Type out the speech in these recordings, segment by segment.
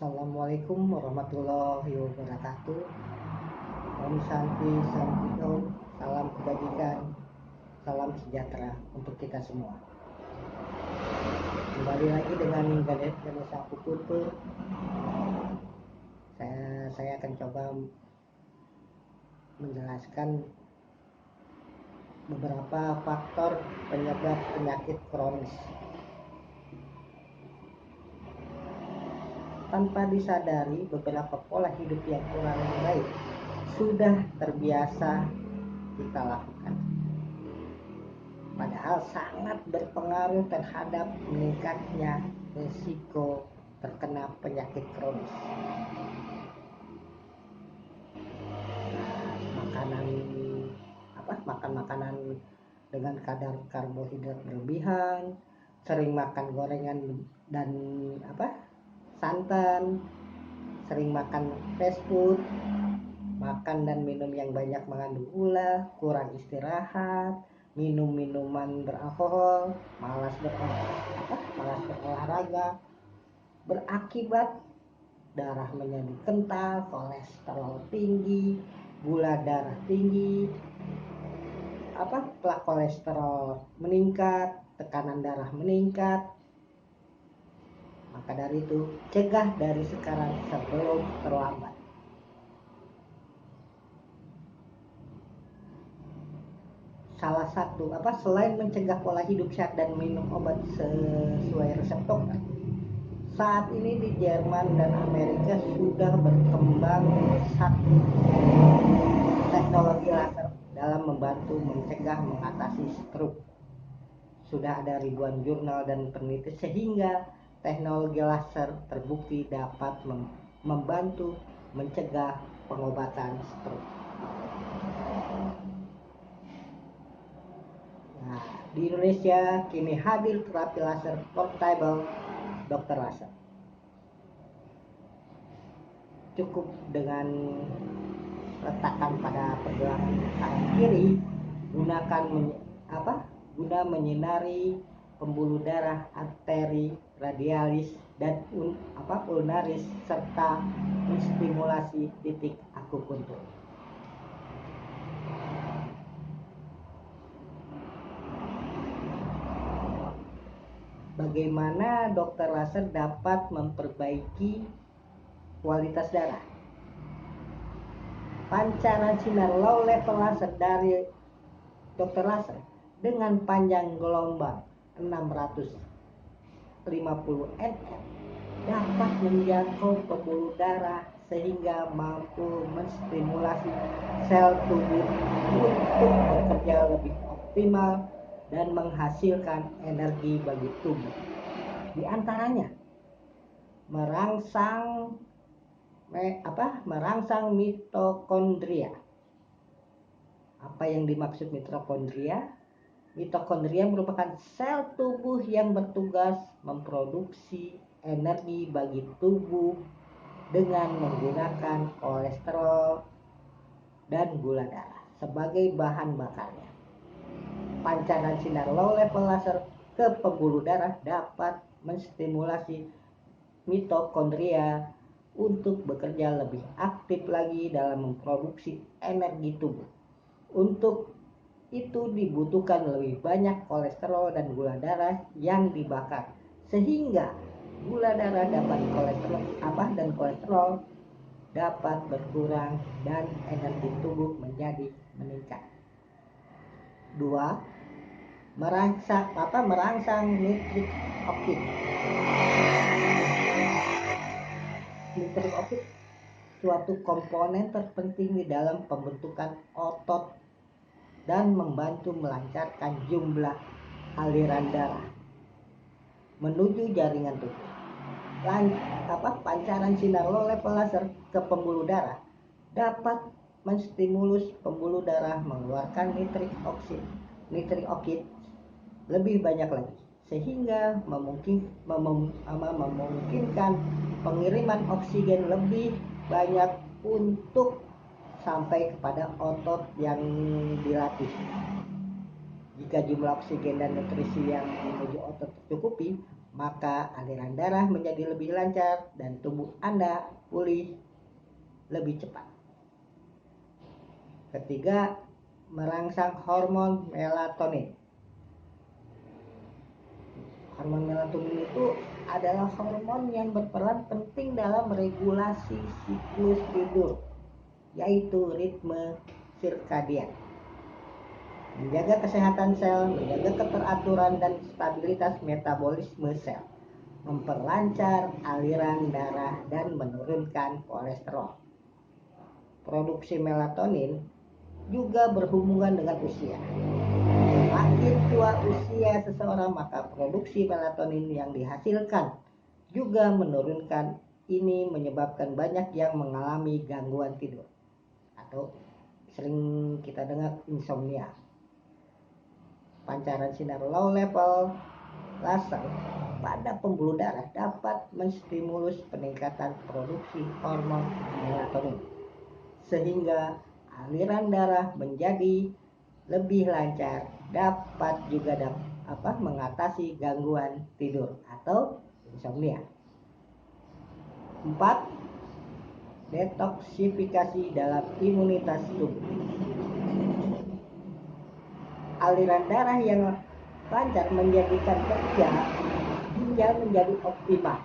Assalamualaikum warahmatullahi wabarakatuh. Om Santi Santi Om. Salam kebajikan, salam sejahtera untuk kita semua. Kembali lagi dengan Ganesha Puputu. Saya akan coba menjelaskan beberapa faktor penyebab penyakit kronis. Tanpa disadari, beberapa pola hidup yang kurang baik sudah terbiasa kita lakukan, padahal sangat berpengaruh terhadap meningkatnya risiko terkena penyakit kronis. Makan makanan dengan kadar karbohidrat berlebihan, sering makan gorengan dan santan, sering makan fast food, makan dan minum yang banyak mengandung gula, kurang istirahat, minum minuman beralkohol, malas berolahraga, berakibat darah menjadi kental, kolesterol tinggi, gula darah tinggi, plak kolesterol meningkat, tekanan darah meningkat. Maka dari itu, cegah dari sekarang sebelum terlambat. Salah satu selain mencegah pola hidup sehat dan minum obat sesuai resep dokter, saat ini di Jerman dan Amerika sudah berkembang satu teknologi laser dalam membantu mencegah mengatasi stroke. Sudah ada ribuan jurnal dan peneliti sehingga teknologi laser terbukti dapat membantu mencegah pengobatan stroke. Nah, di Indonesia kini hadir terapi laser portable Dr. Laser. Cukup dengan letakkan pada pergelangan tangan kiri, guna menyinari pembuluh darah arteri radialis dan ulnaris serta menstimulasi titik akupuntur. Bagaimana dokter laser dapat memperbaiki kualitas darah? Pancaran sinar low level laser dari dokter laser dengan panjang gelombang 650 nm dapat menjangkau pembuluh darah sehingga mampu menstimulasi sel tubuh untuk bekerja lebih optimal dan menghasilkan energi bagi tubuh. Di antaranya merangsang mitokondria. Apa yang dimaksud mitokondria? Mitokondria merupakan sel tubuh yang bertugas memproduksi energi bagi tubuh dengan menggunakan kolesterol dan gula darah sebagai bahan bakarnya. Pancaran sinar low level laser ke pembuluh darah dapat menstimulasi mitokondria untuk bekerja lebih aktif lagi dalam memproduksi energi tubuh. Untuk itu dibutuhkan lebih banyak kolesterol dan gula darah yang dibakar, sehingga gula darah dan kolesterol dapat berkurang dan energi tubuh menjadi meningkat. 2. Merangsang nitrik oksid. Nitrik oksid suatu komponen terpenting di dalam pembentukan otot dan membantu melancarkan jumlah aliran darah menuju jaringan tubuh. Pancaran sinar low level laser ke pembuluh darah dapat menstimulus pembuluh darah mengeluarkan nitrik oksid lebih banyak lagi, sehingga memungkinkan pengiriman oksigen lebih banyak untuk sampai kepada otot yang dilatih. Jika jumlah oksigen dan nutrisi yang menuju otot tercukupi, maka aliran darah menjadi lebih lancar dan tubuh Anda pulih lebih cepat. Ketiga, merangsang hormon melatonin. Hormon melatonin itu adalah hormon yang berperan penting dalam regulasi siklus tidur, yaitu ritme sirkadian, menjaga kesehatan sel, menjaga keteraturan dan stabilitas metabolisme sel, memperlancar aliran darah dan menurunkan kolesterol. Produksi melatonin juga berhubungan dengan usia. Semakin tua usia seseorang, maka produksi melatonin yang dihasilkan juga menurunkan. Ini menyebabkan banyak yang mengalami gangguan tidur atau sering kita dengar insomnia. Pancaran sinar low level laser pada pembuluh darah dapat menstimulus peningkatan produksi hormon melatonin, sehingga aliran darah menjadi lebih lancar, dapat juga mengatasi gangguan tidur atau insomnia. 4. Detoksifikasi dalam imunitas tubuh. Aliran darah yang lancar menjadikan kerja ginjal menjadi optimal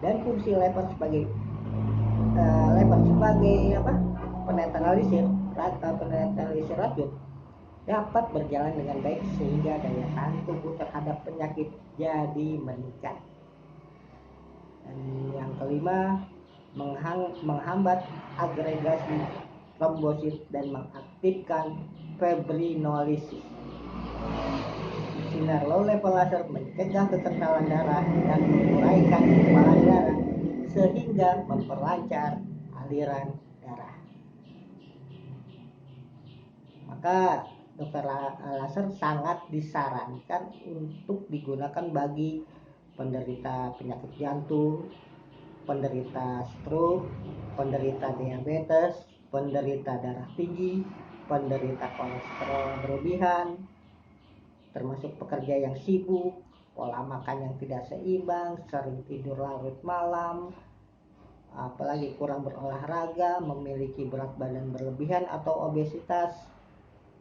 dan fungsi lever sebagai penetralisir racun dapat berjalan dengan baik, sehingga daya tahan tubuh terhadap penyakit jadi meningkat. Dan yang kelima, menghambat agregasi trombosit dan mengaktifkan fibrinolisis. Sinar low level laser mencegah kekentalan darah dan menguraikan gumpalan darah, sehingga memperlancar aliran darah. Maka dokter laser sangat disarankan untuk digunakan bagi penderita penyakit jantung, penderita stroke, penderita diabetes, penderita darah tinggi, penderita kolesterol berlebihan, termasuk pekerja yang sibuk, pola makan yang tidak seimbang, sering tidur larut malam, apalagi kurang berolahraga, memiliki berat badan berlebihan atau obesitas,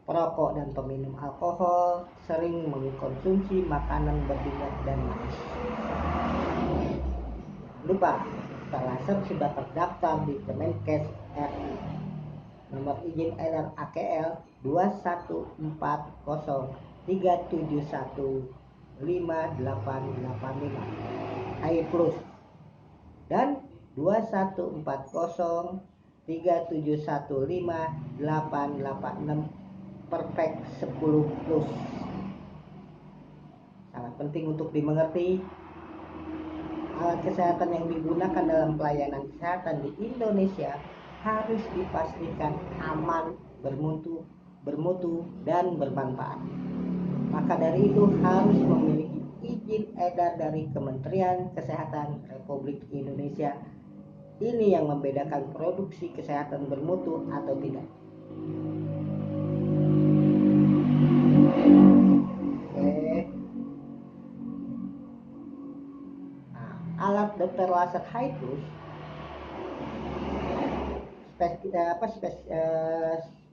perokok dan peminum alkohol, sering mengkonsumsi makanan berminyak dan manis. Lupa, dokter laser sudah terdaftar di Kemenkes RI. Nomor izin edar AKL 21413715885 AI Plus dan 21413715886 Perfect 10 Plus. Sangat penting untuk dimengerti, alat kesehatan yang digunakan dalam pelayanan kesehatan di Indonesia harus dipastikan aman, bermutu dan bermanfaat. Maka dari itu harus memiliki izin edar dari Kementerian Kesehatan Republik Indonesia. Ini yang membedakan produksi kesehatan bermutu atau tidak. Alat dokter laser high plus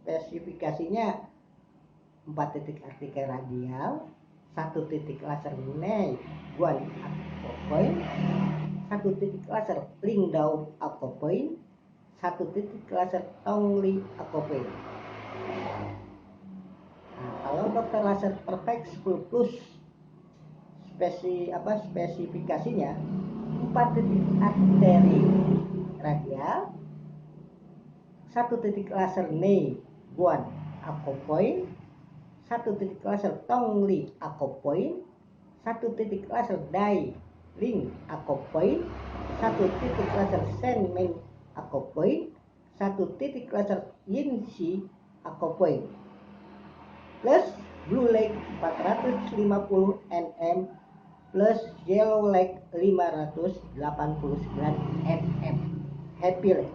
spesifikasinya 4 titik artikel radial, 1 titik laser Guan Aquapoint, 1 titik laser Lingdao Aquapoint, 1 titik laser Tongli Aquapoint. Kalau dokter laser Perfect 10 Plus spesifikasinya 4 titik arteri radial, 1 titik laser Guan Aquapoint, 1 titik laser Tongli Aquapoint, 1 titik laser Dai Ling Aquapoint, 1 titik laser Senmen Aquapoint, 1 titik laser Yinshi Aquapoint, plus Blue Lake 450 nm plus Yellow Lake 589 nm Happy Lake.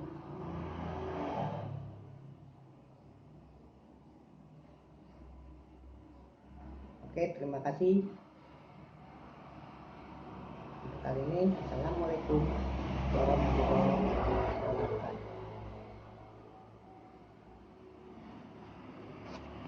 Oke, terima kasih. kali ini. Assalamualaikum warahmatullahi